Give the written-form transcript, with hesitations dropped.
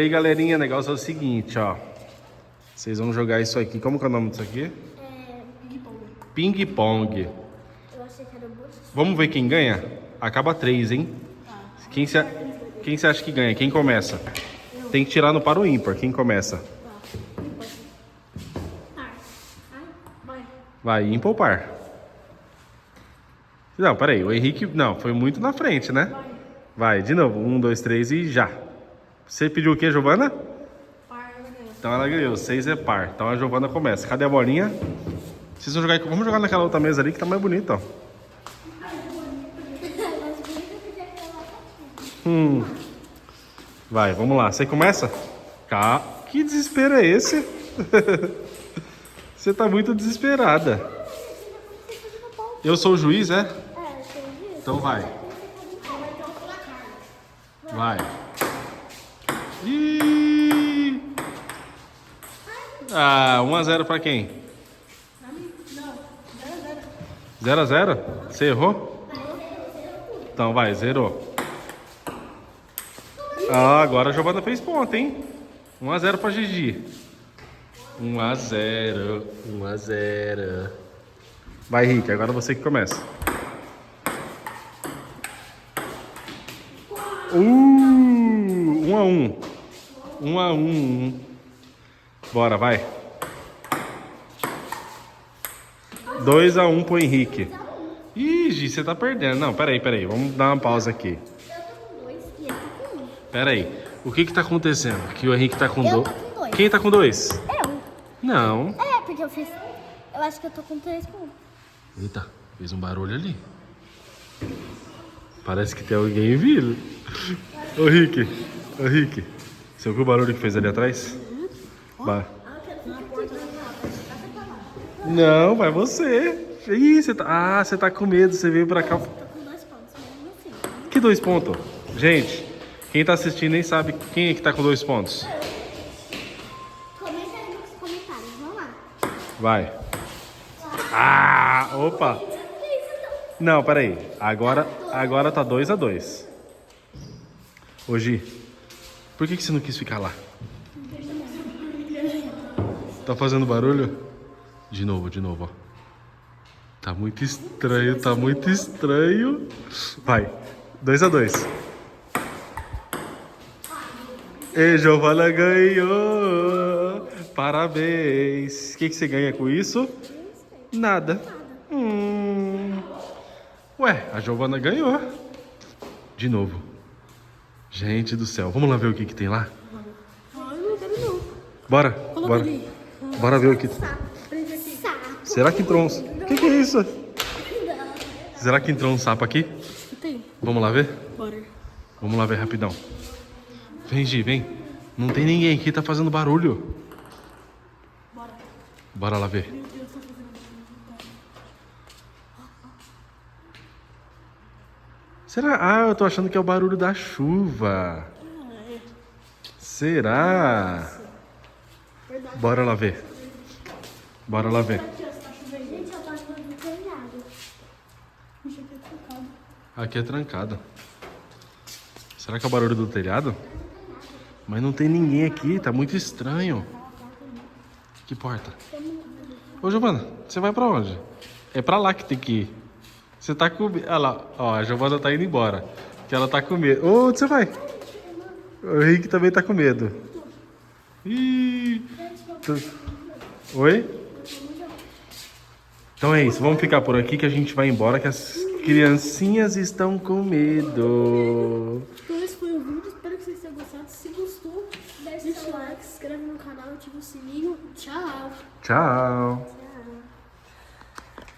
E aí, galerinha, o negócio é o seguinte, ó. Vocês vão jogar isso aqui. Como que é o nome disso aqui? Ping-pong. Ping-pong. Eu achei que era bote. Vamos ver quem ganha? Acaba 3, hein? Quem você acha que ganha? Quem começa? Tem que tirar no par ou ímpar. Quem começa? Vai. Vai, ímpar ou par? Não, peraí. O Henrique... Não, foi muito na frente, né? Vai, de novo. 1, 2, 3 e já. Você pediu o quê, Giovana? Par, ela ganhou. Então ela ganhou. 6 é par. Então a Giovana começa. Cadê a bolinha? Vocês vão jogar... Vamos jogar naquela outra mesa ali que tá mais bonita, ó. Vai, vamos lá. Você começa? Que desespero é esse? Você tá muito desesperada. Eu sou o juiz, é? Então vai. Vai. Ih! 1-0 pra quem? Não, 0-0. 0-0? Você errou? Então vai, zerou. Agora a Giovana fez ponto, hein? 1-0 pra Gigi. 1-0. 1-0. Vai, Rick, agora você que começa. 1-1. 1-1. Bora, vai. 2-1 pro Henrique. Ih, Gi, você tá perdendo. Não, peraí. Vamos dar uma pausa aqui. Eu tô com 2 e ele tá com 1. Peraí. O que tá acontecendo? Que o Henrique tá com Eu 2. tô com 2. Quem tá com 2? Eu. Não. É, porque eu fiz... Eu acho que eu tô com 3 com 1. Eita, fez um barulho ali. Parece que tem alguém vindo. Ô, Rick. Você ouviu o barulho que fez ali atrás? Vai. Não, vai você. Ih, você tá com medo. Você veio pra cá. Tô com 2 pontos, mesmo assim. Que 2 pontos? Gente, quem tá assistindo nem sabe quem é que tá com 2 pontos. Comenta aí nos comentários, vamos lá. Vai. Opa. Não, peraí. Agora tá 2-2. Ô, Gi, por que você não quis ficar lá? Tá fazendo barulho? De novo, ó. Tá muito estranho. Vai. 2-2. E Giovana ganhou. Parabéns. O que você ganha com isso? Nada. Ué, a Giovana ganhou. De novo. Gente do céu. Vamos lá ver o que tem lá? Ai, não quero não. Bora. Coloca ali. Bora ver o que... Prende aqui. Sapo. Será que entrou um... O que é isso? Será que entrou um sapo aqui? Tem. Vamos lá ver? Bora. Vamos lá ver rapidão. Vem, Gi, vem. Não tem ninguém aqui, tá fazendo barulho. Bora. Bora lá ver. Meu Deus, tá fazendo barulho. Será? Eu tô achando que é o barulho da chuva. Será? Verdade. Bora lá ver. Aqui, ó, tá chovendo. Gente, eu tô achando do telhado. Puxa, aqui é trancado. Aqui é trancado. Será que é o barulho do telhado? Mas não tem ninguém aqui, tá muito estranho. Que porta? Ô, Giovana, você vai pra onde? É pra lá que tem que ir. Você tá com medo. Olha lá, ó, a Giovana tá indo embora. Que ela tá com medo. Ô, onde você vai? O Henrique também tá com medo. Ih. Oi? Então é isso, vamos ficar por aqui que a gente vai embora, que as criancinhas estão com medo. Então esse foi o vídeo, espero que vocês tenham gostado. Se gostou, deixa o like, se inscreve no canal, ativa o sininho. Tchau. Tchau. Tchau.